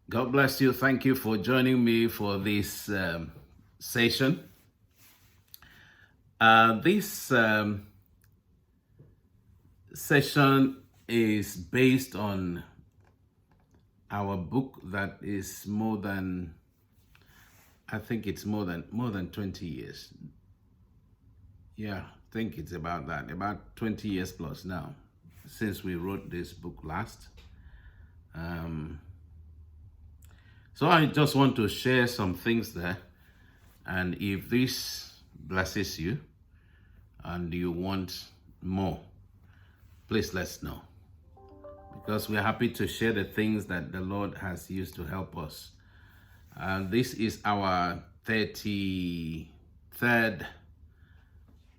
God bless you. Thank you for joining me for this session. This session is based on our book that is I think it's more than 20 years. Yeah, I think it's about 20 years plus now since we wrote this book last. Um, so I just want to share some things there. And if this blesses you and you want more, please let us know. Because we're happy to share the things that the Lord has used to help us. This is our 33rd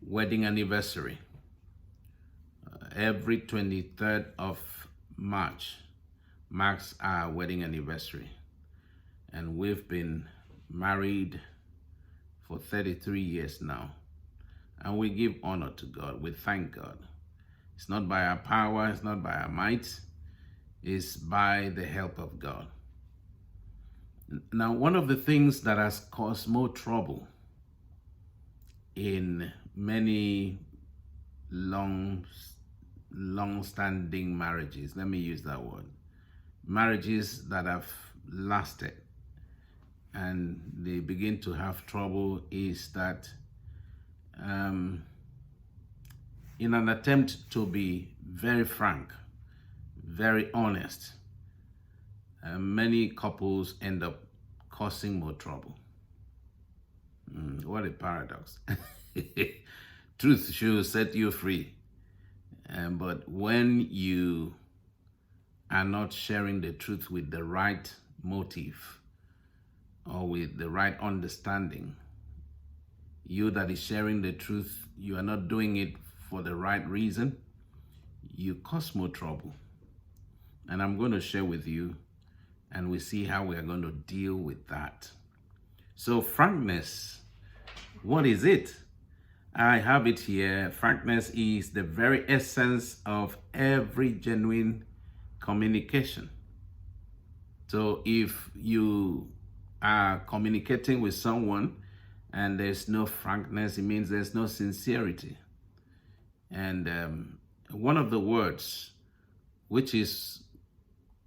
wedding anniversary. Every 23rd of March marks our wedding anniversary. And we've been married for 33 years now. And we give honor to God. We thank God. It's not by our power, it's not by our might, it's by the help of God. Now, one of the things that has caused more trouble in many long-standing marriages, let me use that word, marriages that have lasted and they begin to have trouble, is that in an attempt to be very frank, very honest, many couples end up causing more trouble. What a paradox. Truth should set you free. But when you are not sharing the truth with the right motive or with the right understanding, you that is sharing the truth, you are not doing it for the right reason, you cause more trouble. And I'm going to share with you, and we see how we are going to deal with that. So frankness, what is it? I have it here. Frankness is the very essence of every genuine communication. So if you are communicating with someone and there's no frankness, it means there's no sincerity. And one of the words, which is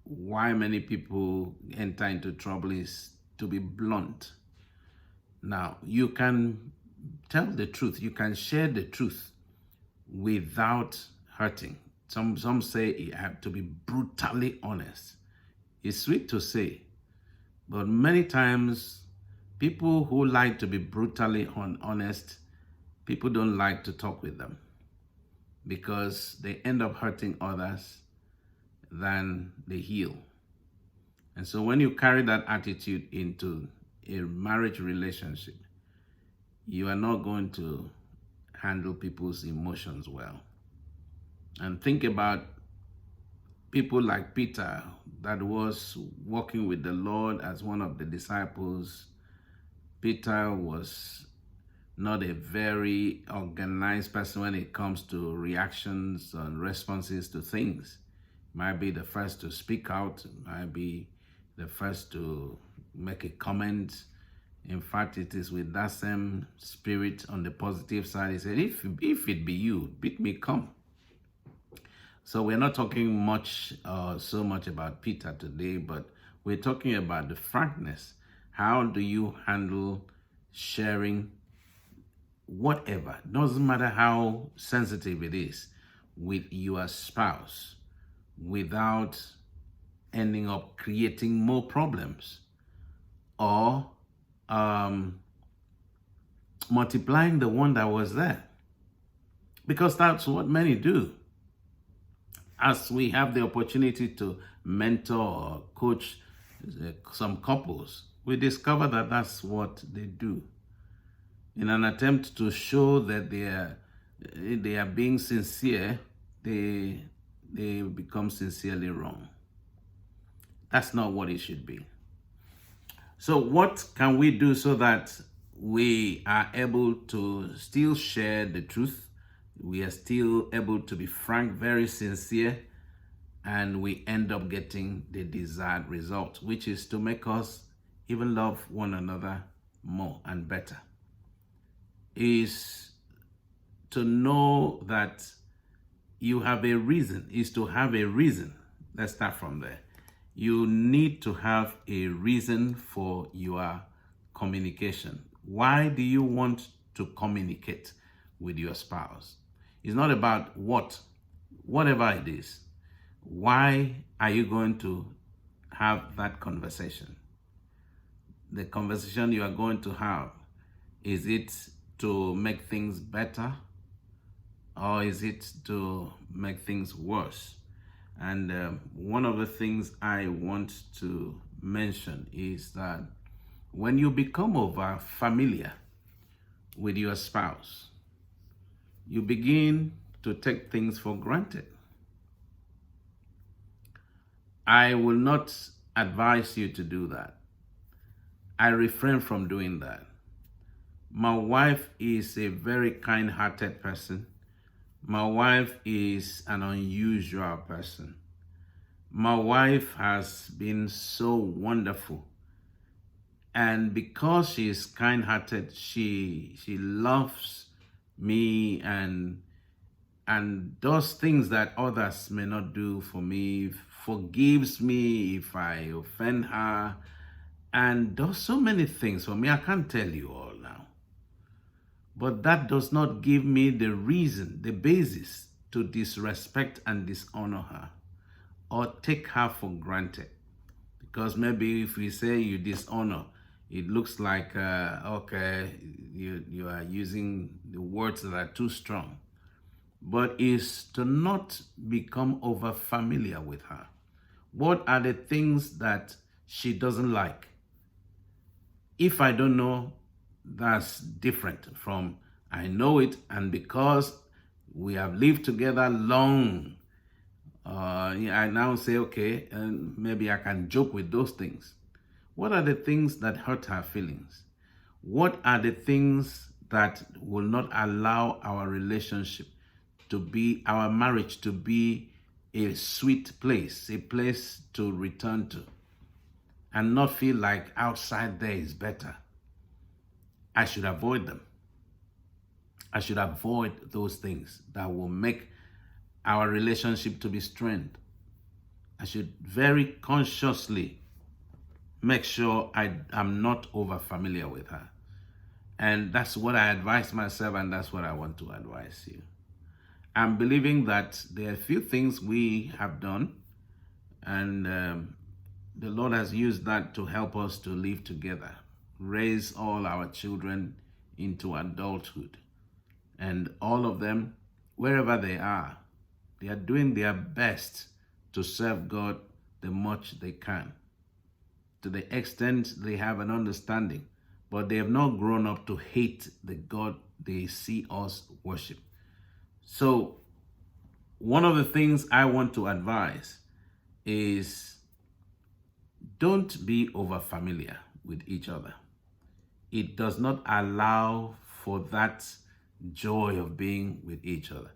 why many people enter into trouble, is to be blunt. Now, you can tell the truth, you can share the truth without hurting. Some say you have to be brutally honest. It's sweet to say, but many times people who like to be brutally honest, people don't like to talk with them because they end up hurting others than they heal. And so when you carry that attitude into a marriage relationship, you are not going to handle people's emotions well. And think about people like Peter, that was walking with the Lord as one of the disciples. Peter was not a very organized person when it comes to reactions and responses to things. Might be the first to speak out, might be the first to make a comment. In fact, it is with that same spirit on the positive side. He said, if it be you, bid me come. So we're not talking so much about Peter today, but we're talking about the frankness. How do you handle sharing whatever, doesn't matter how sensitive it is, with your spouse without ending up creating more problems or multiplying the one that was there? Because that's what many do. As we have the opportunity to mentor or coach some couples, we discover that that's what they do. In an attempt to show that they are being sincere, they become sincerely wrong. That's not what it should be. So what can we do so that we are able to still share the truth? We are still able to be frank, very sincere, and we end up getting the desired result, which is to make us even love one another more and better. Is to know that you have a reason, is to have a reason. Let's start from there. You need to have a reason for your communication. Why do you want to communicate with your spouse? It's not about whatever it is. Why are you going to have that conversation? The conversation you are going to have, is it to make things better, or is it to make things worse? And one of the things I want to mention is that when you become over familiar with your spouse, you begin to take things for granted. I will not advise you to do that. I refrain from doing that. My wife is a very kind-hearted person. My wife is an unusual person. My wife has been so wonderful. And because she is kind-hearted, she loves me and does things that others may not do for me, forgives me if I offend her, and does so many things for me. I can't tell you all now. But that does not give me the reason, the basis to disrespect and dishonor her or take her for granted. Because maybe if we say you dishonor, it looks like, okay, you are using the words that are too strong. But is to not become over familiar with her. What are the things that she doesn't like? If I don't know, that's different from I know it, and because we have lived together long, I now say, okay, and maybe I can joke with those things. What are the things that hurt her feelings? What are the things that will not allow our relationship to be, our marriage to be a sweet place, a place to return to, and not feel like outside there is better? I should avoid them. I should avoid those things that will make our relationship to be strained. I should very consciously make sure I'm not over familiar with her. And that's what I advise myself, and that's what I want to advise you. I'm believing that there are a few things we have done, and the Lord has used that to help us to live together, raise all our children into adulthood. And all of them, wherever they are doing their best to serve God the much they can, to the extent they have an understanding, but they have not grown up to hate the God they see us worship. So one of the things I want to advise is don't be over familiar with each other. It does not allow for that joy of being with each other.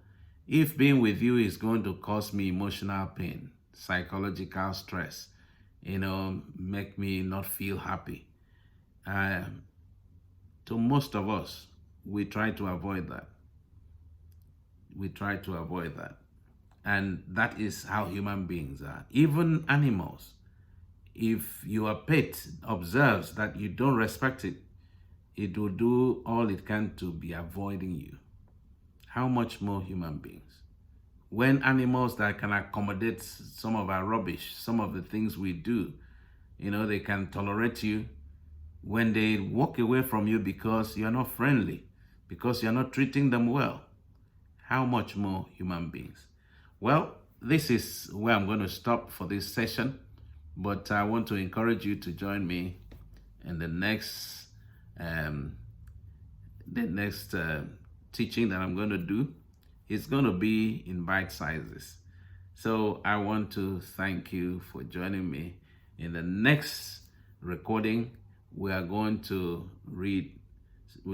If being with you is going to cause me emotional pain, psychological stress, make me not feel happy, to most of us, we try to avoid that. We try to avoid that. And that is how human beings are. Even animals. If your pet observes that you don't respect it, it will do all it can to be avoiding you. How much more human beings? When animals that can accommodate some of our rubbish, some of the things we do, they can tolerate you. When they walk away from you because you're not friendly, because you're not treating them well, how much more human beings? Well, this is where I'm going to stop for this session, but I want to encourage you to join me in the next teaching that I'm going to do. It's going to be in bite sizes. So I want to thank you for joining me. In the next recording, we'll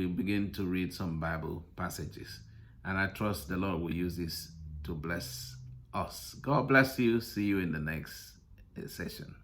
begin to read some Bible passages. And I trust the Lord will use this to bless us. God bless you. See you in the next session.